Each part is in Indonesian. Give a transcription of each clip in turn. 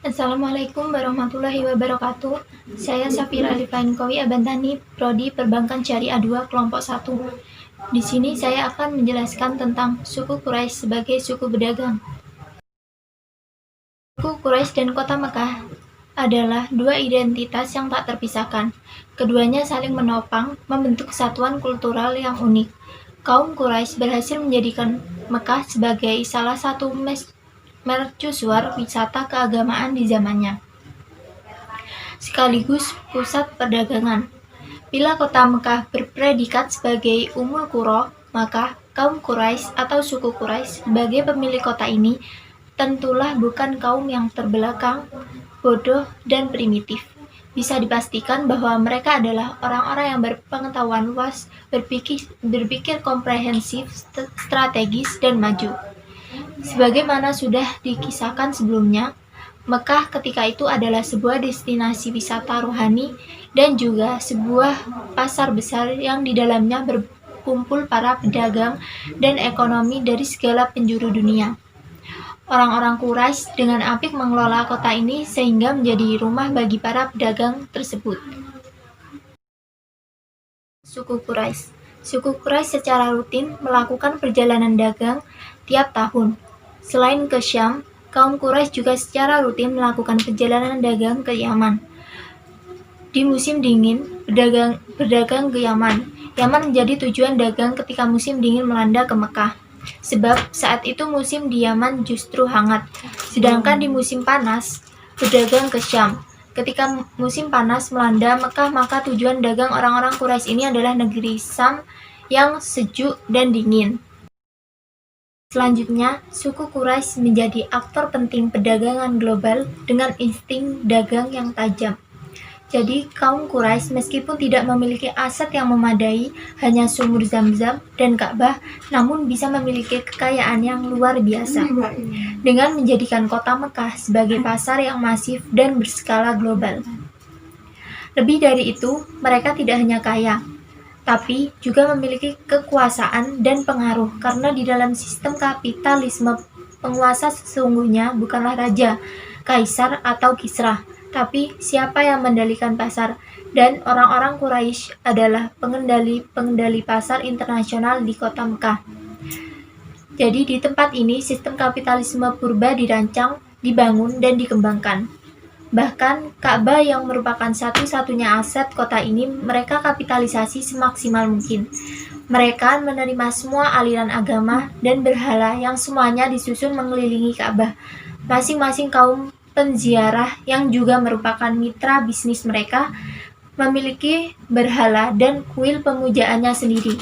Assalamualaikum warahmatullahi wabarakatuh. Saya Safira Alifainkowi Abantani, Prodi Perbankan Syariah 2, Kelompok 1. Di sini saya akan menjelaskan tentang suku Quraisy sebagai suku pedagang. Suku Quraisy dan Kota Mekah adalah dua identitas yang tak terpisahkan. Keduanya saling menopang, membentuk kesatuan kultural yang unik. Kaum Quraisy berhasil menjadikan Mekah sebagai salah satu mercusuar wisata keagamaan di zamannya, sekaligus pusat perdagangan. Bila kota Mekah berpredikat sebagai Ummul Qura, maka kaum Quraisy atau suku Quraisy sebagai pemilik kota ini tentulah bukan kaum yang terbelakang, bodoh, dan primitif. Bisa dipastikan bahwa mereka adalah orang-orang yang berpengetahuan luas, berpikir komprehensif, strategis, dan maju. Sebagaimana sudah dikisahkan sebelumnya, Mekah ketika itu adalah sebuah destinasi wisata rohani dan juga sebuah pasar besar yang di dalamnya berkumpul para pedagang dan ekonomi dari segala penjuru dunia. Orang-orang Quraisy dengan apik mengelola kota ini sehingga menjadi rumah bagi para pedagang tersebut. Suku Quraisy. Suku Quraisy secara rutin melakukan perjalanan dagang tiap tahun. Selain ke Syam, kaum Quraisy juga secara rutin melakukan perjalanan dagang ke Yaman. Di musim dingin, berdagang ke Yaman. Yaman menjadi tujuan dagang ketika musim dingin melanda ke Mekah. Sebab saat itu musim di Yaman justru hangat. Sedangkan di musim panas, berdagang ke Syam. Ketika musim panas melanda Mekah, maka tujuan dagang orang-orang Quraisy ini adalah negeri Syam yang sejuk dan dingin. Selanjutnya, suku Quraisy menjadi aktor penting perdagangan global dengan insting dagang yang tajam. Jadi, kaum Quraisy meskipun tidak memiliki aset yang memadai, hanya sumur Zam-Zam dan Ka'bah, namun bisa memiliki kekayaan yang luar biasa dengan menjadikan kota Mekah sebagai pasar yang masif dan berskala global. Lebih dari itu, mereka tidak hanya kaya, tapi juga memiliki kekuasaan dan pengaruh karena di dalam sistem kapitalisme penguasa sesungguhnya bukanlah raja, kaisar atau kisra, tapi siapa yang mengendalikan pasar, dan orang-orang Quraisy adalah pengendali pasar internasional di kota Mekah. Jadi di tempat ini sistem kapitalisme purba dirancang, dibangun, dan dikembangkan. Bahkan Ka'bah yang merupakan satu-satunya aset kota ini mereka kapitalisasi semaksimal mungkin. Mereka menerima semua aliran agama dan berhala yang semuanya disusun mengelilingi Ka'bah. Masing-masing kaum penziarah yang juga merupakan mitra bisnis mereka memiliki berhala dan kuil pemujaannya sendiri.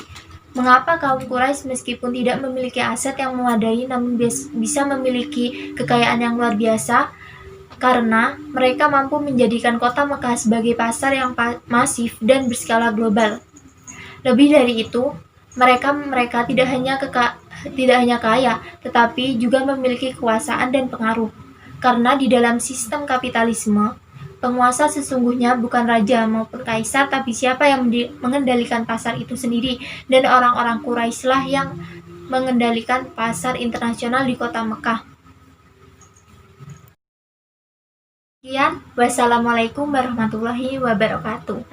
Mengapa kaum Quraisy meskipun tidak memiliki aset yang memadai namun bisa memiliki kekayaan yang luar biasa? Karena mereka mampu menjadikan kota Mekah sebagai pasar yang masif dan berskala global. Lebih dari itu, mereka tidak hanya kaya, tetapi juga memiliki kekuasaan dan pengaruh. Karena di dalam sistem kapitalisme, penguasa sesungguhnya bukan raja maupun kaisar, tapi siapa yang mengendalikan pasar itu sendiri, dan orang-orang Quraisy lah yang mengendalikan pasar internasional di kota Mekah. Sekian, wassalamualaikum warahmatullahi wabarakatuh.